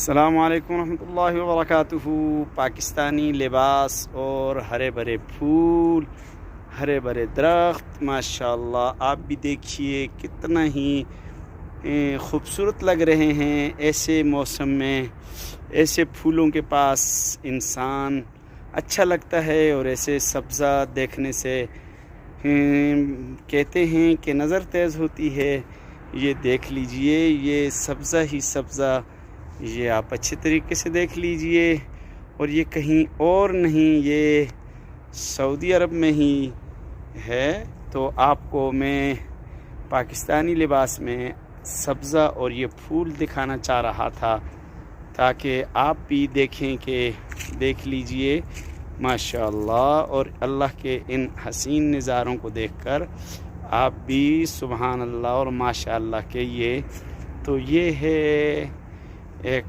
अस्सलामुअलैकुम रहमतुल्लाहि व बरकातुहू। पाकिस्तानी लिबास और हरे भरे फूल, हरे भरे दरख्त, माशाअल्लाह। आप भी देखिए कितना ही खूबसूरत लग रहे हैं। ऐसे मौसम में ऐसे फूलों के पास इंसान अच्छा लगता है और ऐसे सब्ज़ा देखने से कहते हैं कि नज़र तेज़ होती है। ये देख लीजिए, ये सब्ज़ा ही सब्ज़ा, ये आप अच्छे तरीके से देख लीजिए। और ये कहीं और नहीं, ये सऊदी अरब में ही है। तो आपको मैं पाकिस्तानी लिबास में सब्ज़ा और ये फूल दिखाना चाह रहा था ताकि आप भी देखें कि देख लीजिए माशाअल्लाह। और अल्लाह के इन हसीन नज़ारों को देखकर आप भी सुभान अल्लाह और माशाअल्लाह के ये है एक